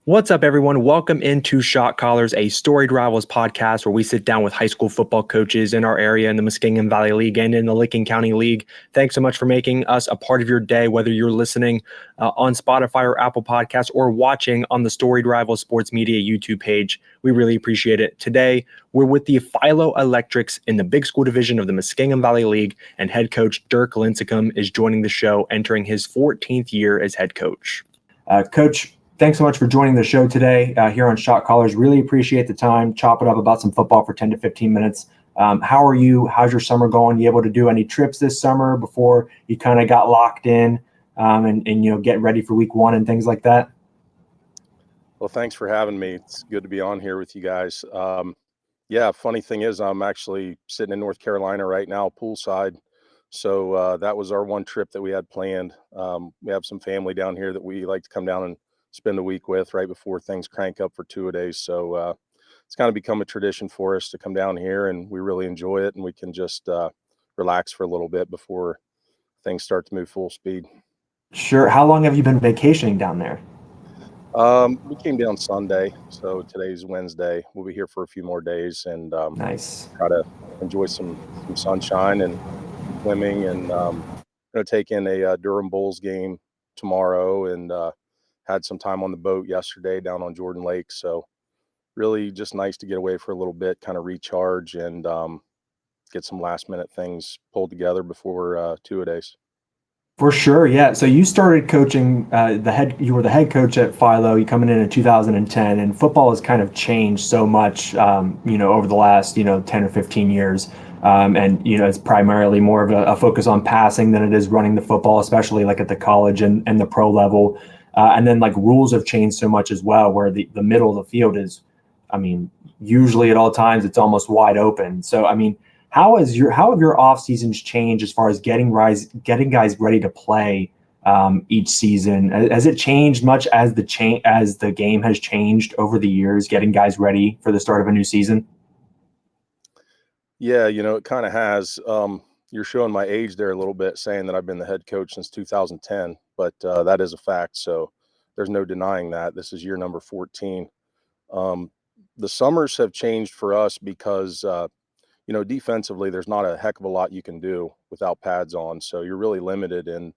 What's up, everyone? Welcome into Shot Callers, a Storied Rivals podcast where we sit down with high school football coaches in our area in the Muskingum Valley League and in the Licking County League. Thanks so much for making us a part of your day, whether you're listening on Spotify or Apple Podcasts or watching on the Storied Rivals Sports Media YouTube page. We really appreciate it. Today, we're with the Philo Electrics in the Big School Division of the Muskingum Valley League, and head coach Dirk Lincicome is joining the show, entering his 14th year as head coach. Coach, thanks so much for joining the show today here on Shot Callers. Really appreciate the time. Chop it up about some football for 10 to 15 minutes. How are you? How's your summer going? You able to do any trips this summer before you kind of got locked in and get ready for week one and things like that? Well, thanks for having me. It's good to be on here with you guys. Yeah, funny thing is I'm actually sitting in North Carolina right now, poolside. So that was our one trip that we had planned. We have some family down here that we like to come down and spend the week with right before things crank up for 2-a-days. So it's kind of become a tradition for us to come down here, and we really enjoy it, and we can just relax for a little bit before things start to move full speed. Sure. How long have you been vacationing down there? We came down Sunday, so today's Wednesday. We'll be here for a few more days and Nice. try to enjoy some sunshine and swimming, and going to take in a Durham Bulls game tomorrow, and had some time on the boat yesterday down on Jordan Lake. So really just nice to get away for a little bit, kind of recharge and get some last minute things pulled together before 2-a-days. For sure, yeah. So you started coaching you were the head coach at Philo. You coming in 2010, and football has kind of changed so much, over the last 10 or 15 years. And it's primarily more of a focus on passing than it is running the football, especially like at the college and the pro level. And then like rules have changed so much as well, where the middle of the field is, usually at all times it's almost wide open. So how have your off seasons changed as far as getting guys ready to play each season? Has it changed much as the game has changed over the years, getting guys ready for the start of a new season? Yeah, it kind of has. You're showing my age there a little bit, saying that I've been the head coach since 2010, but that is a fact. So there's no denying that. This is year number 14. The summers have changed for us because defensively, there's not a heck of a lot you can do without pads on. So you're really limited in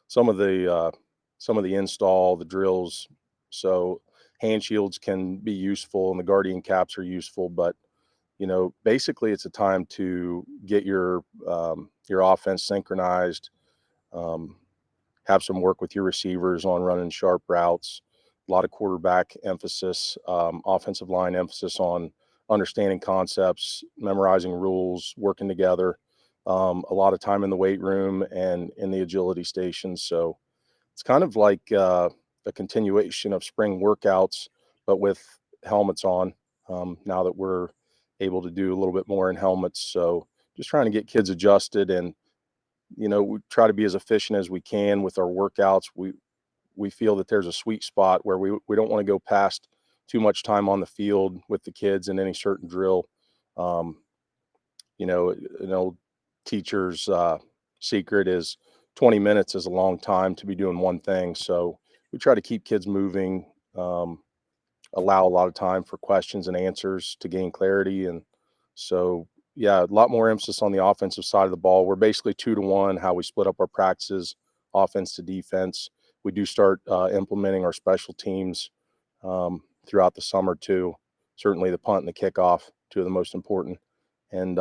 some of the install, the drills. So hand shields can be useful and the guardian caps are useful, but basically it's a time to get your offense synchronized, have some work with your receivers on running sharp routes, a lot of quarterback emphasis, offensive line emphasis on understanding concepts, memorizing rules, working together, a lot of time in the weight room and in the agility stations. So it's kind of like a continuation of spring workouts, but with helmets on, now that we're able to do a little bit more in helmets. So just trying to get kids adjusted, and we try to be as efficient as we can with our workouts. We feel that there's a sweet spot where we don't want to go past too much time on the field with the kids in any certain drill. An old teacher's secret is 20 minutes is a long time to be doing one thing. So we try to keep kids moving, allow a lot of time for questions and answers to gain clarity. And so, yeah, a lot more emphasis on the offensive side of the ball. We're basically 2-to-1, how we split up our practices, offense to defense. We do start implementing our special teams throughout the summer too. Certainly the punt and the kickoff, two of the most important. And,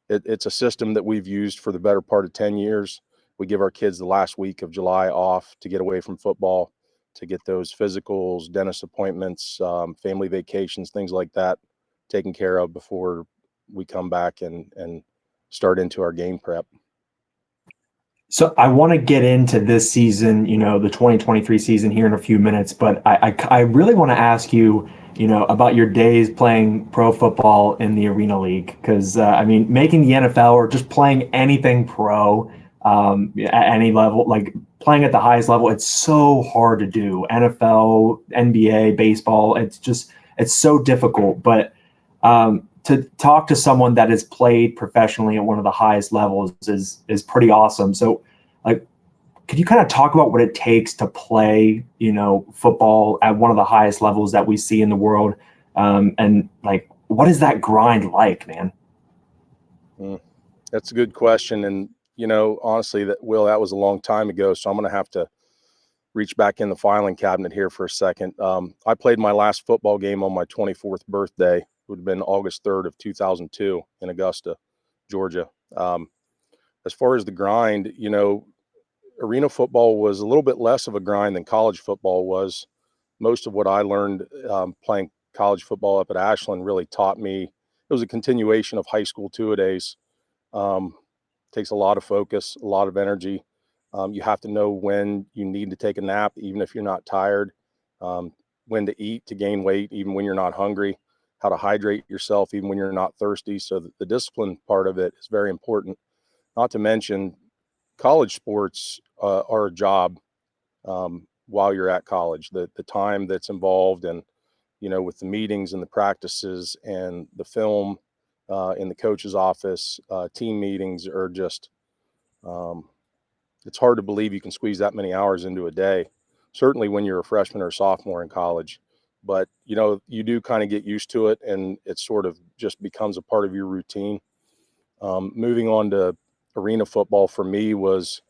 it's a system that we've used for the better part of 10 years. We give our kids the last week of July off to get away from football, to get those physicals, dentist appointments, family vacations, things like that taken care of before we come back and start into our game prep. So I want to get into this season, the 2023 season here in a few minutes, but I really want to ask you, about your days playing pro football in the Arena League, because making the NFL or just playing anything pro at any level, like playing at the highest level, it's so hard to do. NFL, NBA, baseball, it's so difficult. But to talk to someone that has played professionally at one of the highest levels is pretty awesome. So, like, could you kind of talk about what it takes to play, football at one of the highest levels that we see in the world? And like, what is that grind like, man? That's a good question. And, honestly, that was a long time ago. So I'm going to have to reach back in the filing cabinet here for a second. I played my last football game on my 24th birthday. It would have been August 3rd of 2002 in Augusta, Georgia. As far as the grind, arena football was a little bit less of a grind than college football was. Most of what I learned playing college football up at Ashland really taught me. It was a continuation of high school two-a-days. Takes a lot of focus, a lot of energy. You have to know when you need to take a nap, even if you're not tired, when to eat to gain weight, even when you're not hungry, how to hydrate yourself, even when you're not thirsty. So the discipline part of it is very important. Not to mention, college sports are a job while you're at college. The time that's involved, and with the meetings and the practices and the film in the coach's office, team meetings are just, it's hard to believe you can squeeze that many hours into a day, certainly when you're a freshman or sophomore in college. But, you do kind of get used to it, and it sort of just becomes a part of your routine. Moving on to arena football for me was,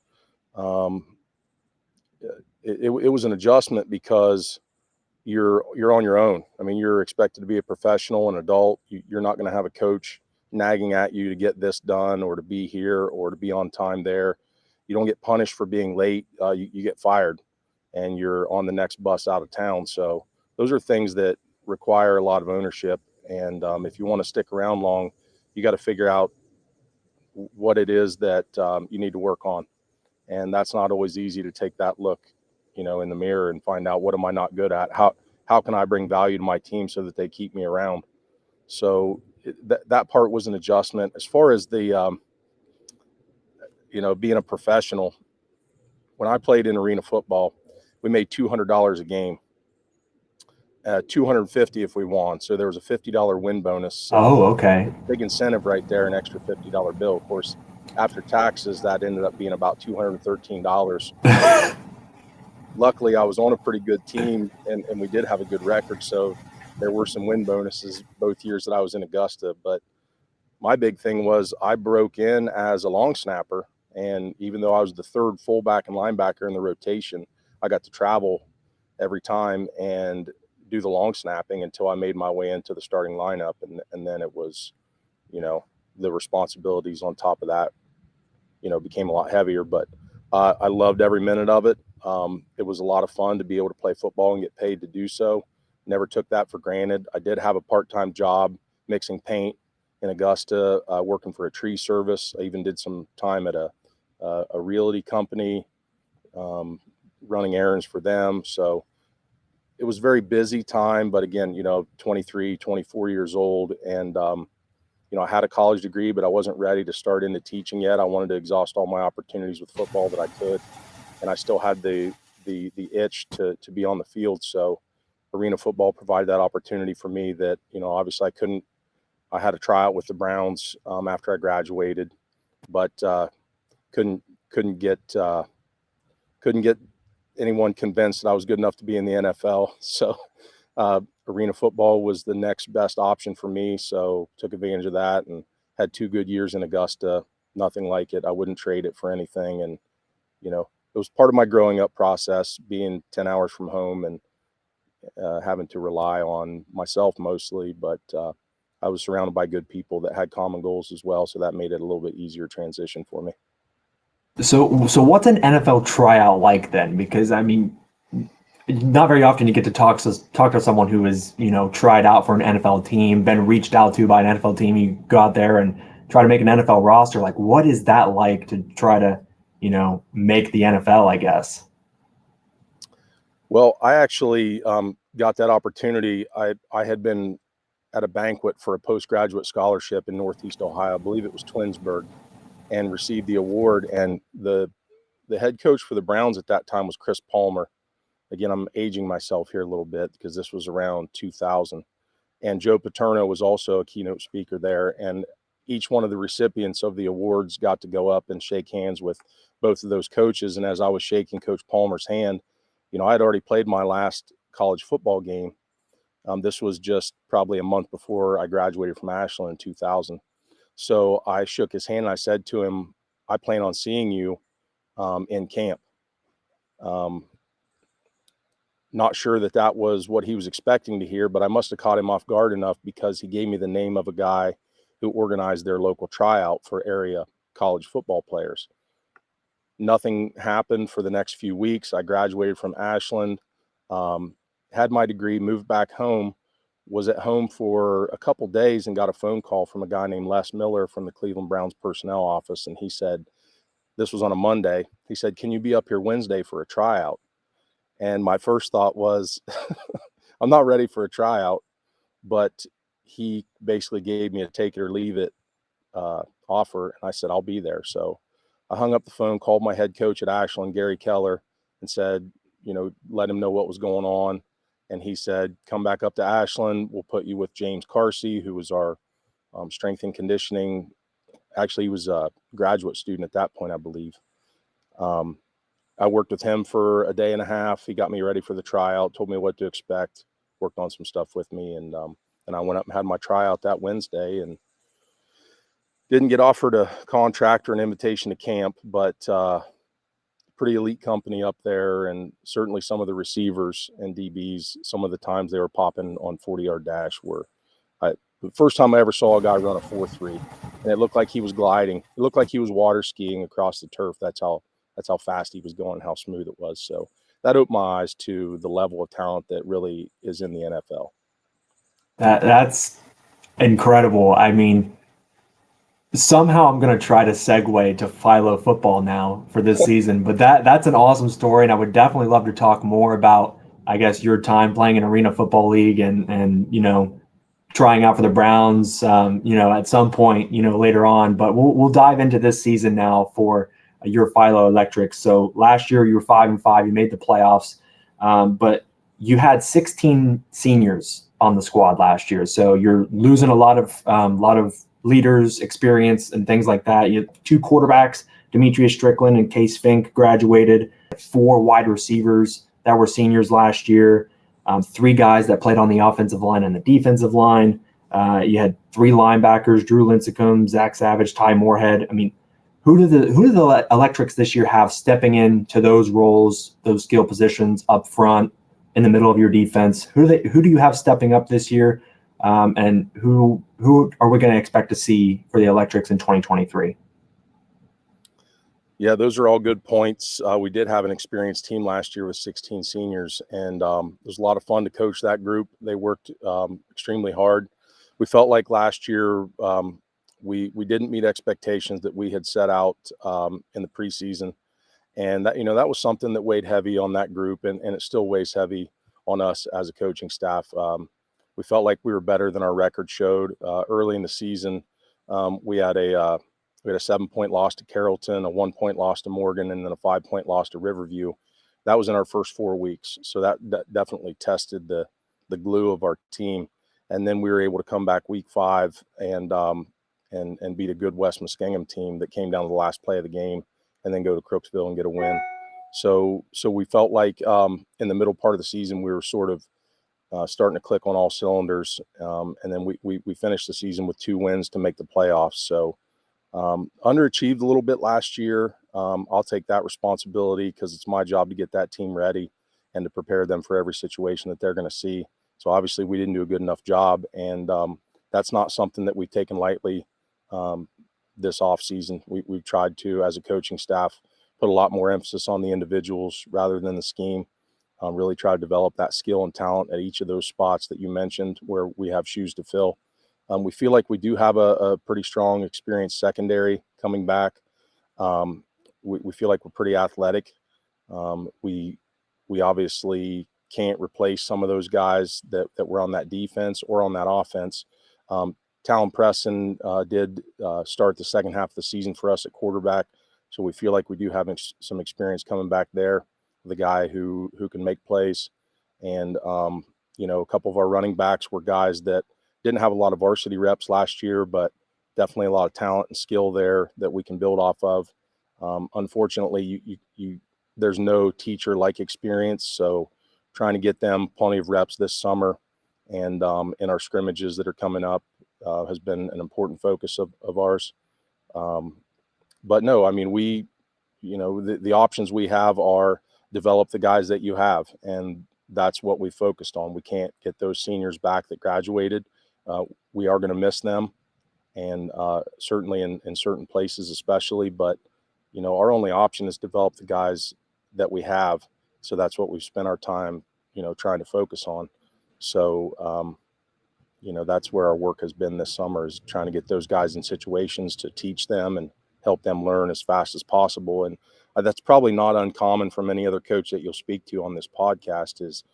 it was an adjustment because you're on your own. I mean, you're expected to be a professional, an adult. You're not going to have a coach nagging at you to get this done or to be here or to be on time there. You don't get punished for being late. You get fired, and you're on the next bus out of town. So those are things that require a lot of ownership. And if you want to stick around long, you got to figure out what it is that you need to work on. And that's not always easy to take that look, in the mirror and find out, what am I not good at? How can I bring value to my team so that they keep me around? So that part was an adjustment. As far as the, being a professional, when I played in arena football, we made $200 a game, 250 if we won. So there was a $50 win bonus. So Oh, okay. big incentive right there, an extra $50 bill. Of course, after taxes, that ended up being about $213. Luckily, I was on a pretty good team, and we did have a good record. So there were some win bonuses both years that I was in Augusta. But my big thing was I broke in as a long snapper. And even though I was the third fullback and linebacker in the rotation, I got to travel every time and do the long snapping until I made my way into the starting lineup. And then it was, the responsibilities on top of that, became a lot heavier. But I loved every minute of it. It was a lot of fun to be able to play football and get paid to do so. Never took that for granted. I did have a part-time job mixing paint in Augusta, working for a tree service. I even did some time at a realty company, running errands for them. So it was a very busy time. But again, 23, 24 years old, and I had a college degree, but I wasn't ready to start into teaching yet. I wanted to exhaust all my opportunities with football that I could, and I still had the itch to be on the field. So arena football provided that opportunity for me that, obviously I had a tryout with the Browns after I graduated, but couldn't get anyone convinced that I was good enough to be in the NFL. So arena football was the next best option for me. So took advantage of that and had 2 good years in Augusta. Nothing like it. I wouldn't trade it for anything. And, it was part of my growing up process, being 10 hours from home and having to rely on myself mostly. But I was surrounded by good people that had common goals as well. So that made it a little bit easier transition for me. So what's an NFL tryout like then? Because I mean, not very often you get to talk to someone who is, tried out for an NFL team, been reached out to by an NFL team. You go out there and try to make an NFL roster. Like, what is that like to try to, make the NFL, I guess? Well, I actually got that opportunity. I had been at a banquet for a postgraduate scholarship in Northeast Ohio. I believe it was Twinsburg, and received the award. And the head coach for the Browns at that time was Chris Palmer. Again, I'm aging myself here a little bit because this was around 2000. And Joe Paterno was also a keynote speaker there. And each one of the recipients of the awards got to go up and shake hands with both of those coaches. And as I was shaking Coach Palmer's hand, I had already played my last college football game. This was just probably a month before I graduated from Ashland in 2000. So I shook his hand and I said to him, I plan on seeing you in camp. Not sure that was what he was expecting to hear, but I must have caught him off guard enough because he gave me the name of a guy who organized their local tryout for area college football players. Nothing happened for the next few weeks. I graduated from Ashland, had my degree, moved back home, was at home for a couple days and got a phone call from a guy named Les Miller from the Cleveland Browns personnel office. And he said, this was on a Monday. He said, can you be up here Wednesday for a tryout? And my first thought was, I'm not ready for a tryout, but he basically gave me a take it or leave it offer. And I said, I'll be there. So I hung up the phone, called my head coach at Ashland, Gary Keller, and said, let him know what was going on. And he said, come back up to Ashland. We'll put you with James Carsey, who was our strength and conditioning. Actually, he was a graduate student at that point, I believe. I worked with him for a day and a half. He got me ready for the tryout, told me what to expect, worked on some stuff with me. And I went up and had my tryout that Wednesday and didn't get offered a contract or an invitation to camp, but pretty elite company up there. And certainly some of the receivers and DBs, some of the times they were popping on 40-yard dash were the first time I ever saw a guy run a 4.3, and it looked like he was gliding. It looked like he was water skiing across the turf. That's how fast he was going, how smooth it was. So that opened my eyes to the level of talent that really is in the NFL. That's incredible. I mean, somehow I'm going to try to segue to Philo football now for this season, but that's an awesome story, and I would definitely love to talk more about, I guess, your time playing in Arena Football League and trying out for the Browns, at some point, later on. But we'll dive into this season now for your Philo Electrics. So last year you were 5-5, you made the playoffs, but you had 16 seniors on the squad last year. So you're losing a lot of leaders, experience, and things like that. You have 2 quarterbacks, Demetrius Strickland and Case Fink, graduated. 4 wide receivers that were seniors last year. 3 guys that played on the offensive line and the defensive line. You had 3 linebackers, Drew Lincicome, Zach Savage, Ty Moorhead. I mean, who do the Electrics this year have stepping into those roles, those skill positions up front, in the middle of your defense? Who do you have stepping up this year? And who are we going to expect to see for the Electrics in 2023? Yeah, those are all good points. We did have an experienced team last year with 16 seniors, and it was a lot of fun to coach that group. They worked extremely hard. We felt like last year we didn't meet expectations that we had set out in the preseason, and that was something that weighed heavy on that group, and it still weighs heavy on us as a coaching staff. We felt like we were better than our record showed. Early in the season, we had a 7-point loss to Carrollton, a 1-point loss to Morgan, and then a 5-point loss to Riverview. That was in our first 4 weeks. So that definitely tested the glue of our team. And then we were able to come back week 5 and beat a good West Muskingum team that came down to the last play of the game and then go to Crooksville and get a win. So we felt like in the middle part of the season, we were sort of starting to click on all cylinders. And then we finished the season with 2 wins to make the playoffs. So underachieved a little bit last year. I'll take that responsibility because it's my job to get that team ready and to prepare them for every situation that they're going to see. So obviously we didn't do a good enough job, and that's not something that we've taken lightly this offseason. We've tried to, as a coaching staff, put a lot more emphasis on the individuals rather than the scheme. Really try to develop that skill and talent at each of those spots that you mentioned where we have shoes to fill. We feel like we do have a pretty strong, experienced secondary coming back. We feel like we're pretty athletic. We obviously can't replace some of those guys that were on that defense or on that offense. Talon Preston did start the second half of the season for us at quarterback, so we feel like we do have some experience coming back there. The guy who can make plays, and a couple of our running backs were guys that didn't have a lot of varsity reps last year, but definitely a lot of talent and skill there that we can build off of. Unfortunately, there's no teacher-like experience, so trying to get them plenty of reps this summer and in our scrimmages that are coming up has been an important focus of ours. But no, I mean, the options we have are develop the guys that you have, and that's what we focused on. We can't get those seniors back that graduated. We are going to miss them, and certainly in certain places especially, but our only option is develop the guys that we have. So that's what we've spent our time trying to focus on. So that's where our work has been this summer, is trying to get those guys in situations to teach them and help them learn as fast as possible. And that's probably not uncommon from any other coach that you'll speak to on this podcast, is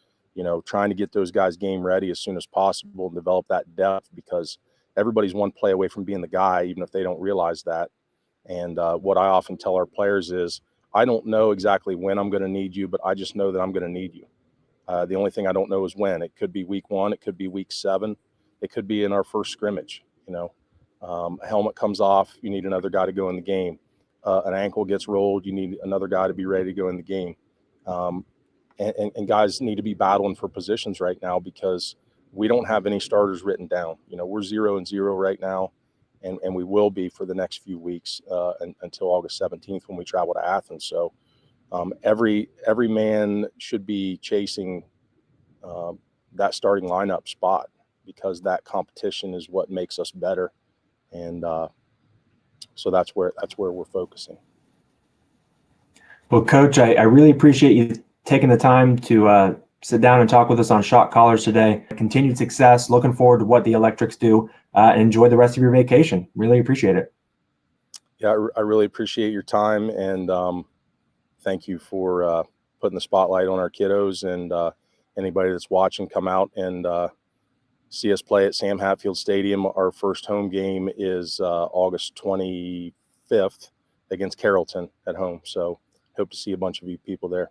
trying to get those guys game ready as soon as possible and develop that depth, because everybody's one play away from being the guy, even if they don't realize that. And what I often tell our players is, I don't know exactly when I'm going to need you, but I just know that I'm going to need you. The only thing I don't know is when. It could be week 1. It could be week 7. It could be in our first scrimmage. A helmet comes off, you need another guy to go in the game. An ankle gets rolled, you need another guy to be ready to go in the game. And guys need to be battling for positions right now, because we don't have any starters written down. We're 0-0 right now, and we will be for the next few weeks until August 17th when we travel to Athens. So every man should be chasing that starting lineup spot, because that competition is what makes us better. And so that's where we're focusing. Well, Coach, I really appreciate you taking the time to sit down and talk with us on Shot Callers today. Continued success. Looking forward to what the Electrics do. Enjoy the rest of your vacation. Really appreciate it. Yeah, I really appreciate your time, and thank you for putting the spotlight on our kiddos. And anybody that's watching, come out and see us play at Sam Hatfield Stadium. Our first home game is August 25th against Carrollton at home. So hope to see a bunch of you people there.